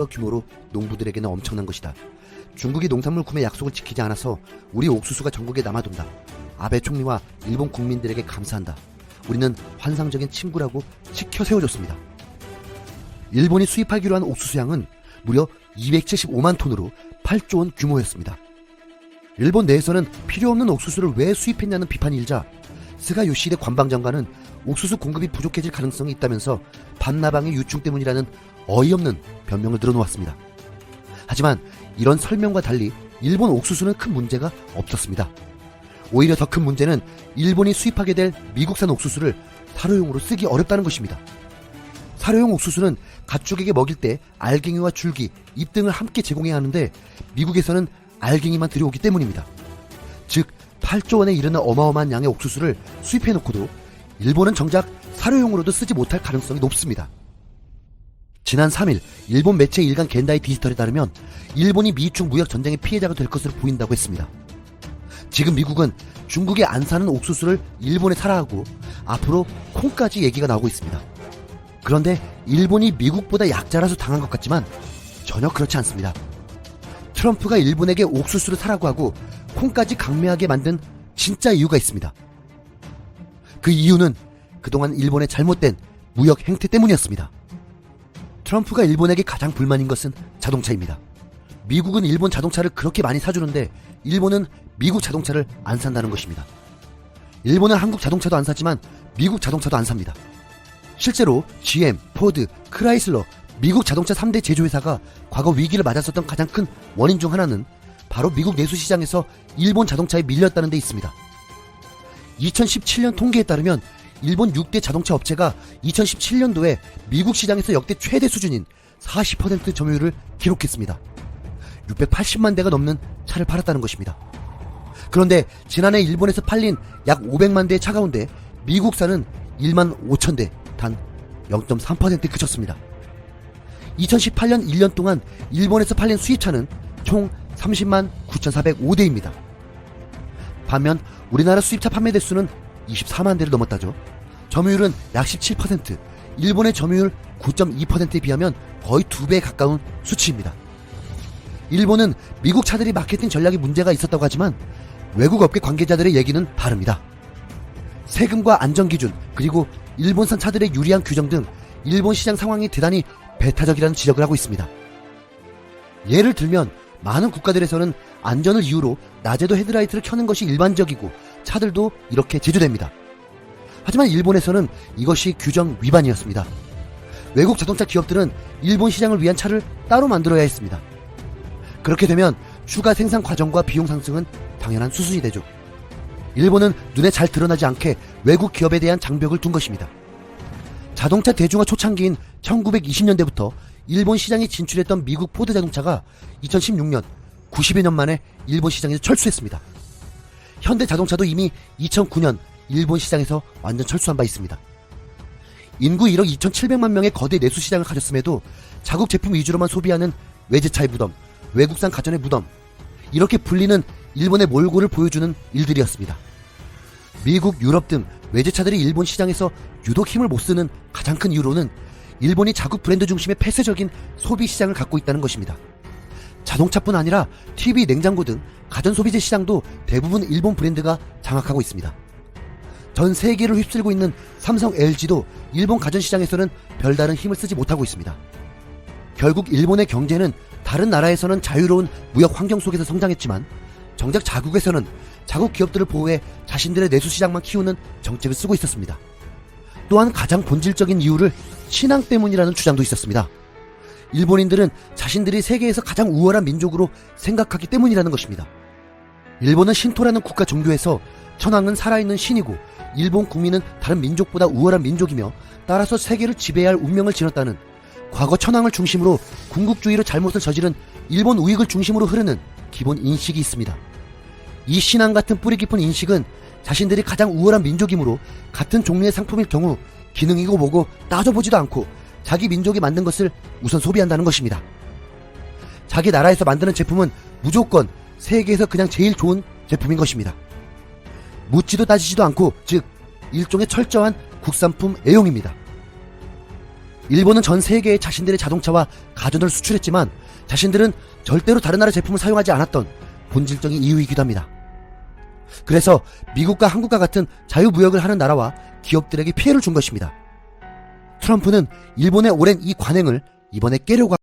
규모로 농부들에게는 엄청난 것이다. 중국이 농산물 구매 약속을 지키지 않아서 우리 옥수수가 전국에 남아돈다. 아베 총리와 일본 국민들에게 감사한다. 우리는 환상적인 친구라고 지켜 세워줬습니다. 일본이 수입하기로 한 옥수수량은 무려 275만 톤으로 8조 원 규모였습니다. 일본 내에서는 필요 없는 옥수수를 왜 수입했냐는 비판이 일자 스가 요시히데 관방장관은 옥수수 공급이 부족해질 가능성이 있다면서 반나방의 유충 때문이라는 어이없는 변명을 늘어놓았습니다. 하지만 이런 설명과 달리 일본 옥수수는 큰 문제가 없었습니다. 오히려 더 큰 문제는 일본이 수입하게 될 미국산 옥수수를 사료용으로 쓰기 어렵다는 것입니다. 사료용 옥수수는 가축에게 먹일 때 알갱이와 줄기, 잎 등을 함께 제공해야 하는데 미국에서는 알갱이만 들여오기 때문입니다. 즉 8조 원에 이르는 어마어마한 양의 옥수수를 수입해놓고도 일본은 정작 사료용으로도 쓰지 못할 가능성이 높습니다. 지난 3일 일본 매체 일간 겐다이 디지털에 따르면 일본이 미중 무역 전쟁의 피해자가 될 것으로 보인다고 했습니다. 지금 미국은 중국에 안 사는 옥수수를 일본에 사라 하고 앞으로 콩까지 얘기가 나오고 있습니다. 그런데 일본이 미국보다 약자라서 당한 것 같지만 전혀 그렇지 않습니다. 트럼프가 일본에게 옥수수를 사라고 하고 콩까지 강매하게 만든 진짜 이유가 있습니다. 그 이유는 그동안 일본의 잘못된 무역 행태 때문이었습니다. 트럼프가 일본에게 가장 불만인 것은 자동차입니다. 미국은 일본 자동차를 그렇게 많이 사주는데 일본은 미국 자동차를 안 산다는 것입니다. 일본은 한국 자동차도 안 사지만 미국 자동차도 안 삽니다. 실제로 GM, 포드, 크라이슬러, 미국 자동차 3대 제조회사가 과거 위기를 맞았었던 가장 큰 원인 중 하나는 바로 미국 내수시장에서 일본 자동차에 밀렸다는 데 있습니다. 2017년 통계에 따르면 일본 6대 자동차 업체가 2017년도에 미국 시장에서 역대 최대 수준인 40% 점유율을 기록했습니다. 680만 대가 넘는 차를 팔았다는 것입니다. 그런데 지난해 일본에서 팔린 약 500만 대의 차 가운데 미국산은 1만 5천 대, 단 0.3%에 그쳤습니다. 2018년 1년 동안 일본에서 팔린 수입차는 총 30만 9,405대입니다. 반면 우리나라 수입차 판매 대수는 24만 대를 넘었다죠. 점유율은 약 17%, 일본의 점유율 9.2%에 비하면 거의 2배에 가까운 수치입니다. 일본은 미국 차들이 마케팅 전략에 문제가 있었다고 하지만 외국 업계 관계자들의 얘기는 다릅니다. 세금과 안전기준, 그리고 일본산 차들의 유리한 규정 등 일본 시장 상황이 대단히 배타적이라는 지적을 하고 있습니다. 예를 들면 많은 국가들에서는 안전을 이유로 낮에도 헤드라이트를 켜는 것이 일반적이고 차들도 이렇게 제조됩니다. 하지만 일본에서는 이것이 규정 위반이었습니다. 외국 자동차 기업들은 일본 시장을 위한 차를 따로 만들어야 했습니다. 그렇게 되면 추가 생산 과정과 비용 상승은 당연한 수순이 되죠. 일본은 눈에 잘 드러나지 않게 외국 기업에 대한 장벽을 둔 것입니다. 자동차 대중화 초창기인 1920년대부터 일본 시장에 진출했던 미국 포드 자동차가 2016년 90여 년 만에 일본 시장에서 철수했습니다. 현대 자동차도 이미 2009년 일본 시장에서 완전 철수한 바 있습니다. 인구 1억 2,700만 명의 거대 내수 시장을 가졌음에도 자국 제품 위주로만 소비하는 외제차의 무덤, 외국산 가전의 무덤, 이렇게 불리는 일본의 몰골을 보여주는 일들이었습니다. 미국, 유럽 등 외제차들이 일본 시장에서 유독 힘을 못 쓰는 가장 큰 이유로는 일본이 자국 브랜드 중심의 폐쇄적인 소비 시장을 갖고 있다는 것입니다. 자동차뿐 아니라 TV, 냉장고 등 가전 소비재 시장도 대부분 일본 브랜드가 장악하고 있습니다. 전 세계를 휩쓸고 있는 삼성, LG도 일본 가전 시장에서는 별다른 힘을 쓰지 못하고 있습니다. 결국 일본의 경제는 다른 나라에서는 자유로운 무역 환경 속에서 성장했지만 정작 자국에서는 자국 기업들을 보호해 자신들의 내수 시장만 키우는 정책을 쓰고 있었습니다. 또한 가장 본질적인 이유를 신앙 때문이라는 주장도 있었습니다. 일본인들은 자신들이 세계에서 가장 우월한 민족으로 생각하기 때문이라는 것입니다. 일본은 신토라는 국가 종교에서 천황은 살아있는 신이고 일본 국민은 다른 민족보다 우월한 민족이며 따라서 세계를 지배해야 할 운명을 지녔다는 과거 천황을 중심으로 군국주의로 잘못을 저지른 일본 우익을 중심으로 흐르는 기본 인식이 있습니다. 이 신앙 같은 뿌리 깊은 인식은 자신들이 가장 우월한 민족이므로 같은 종류의 상품일 경우 기능이고 뭐고 따져보지도 않고 자기 민족이 만든 것을 우선 소비한다는 것입니다. 자기 나라에서 만드는 제품은 무조건 세계에서 그냥 제일 좋은 제품인 것입니다. 묻지도 따지지도 않고, 즉 일종의 철저한 국산품 애용입니다. 일본은 전 세계에 자신들의 자동차와 가전을 수출했지만 자신들은 절대로 다른 나라 제품을 사용하지 않았던 본질적인 이유이기도 합니다. 그래서 미국과 한국과 같은 자유무역을 하는 나라와 기업들에게 피해를 준 것입니다. 트럼프는 일본의 오랜 이 관행을 이번에 깨려고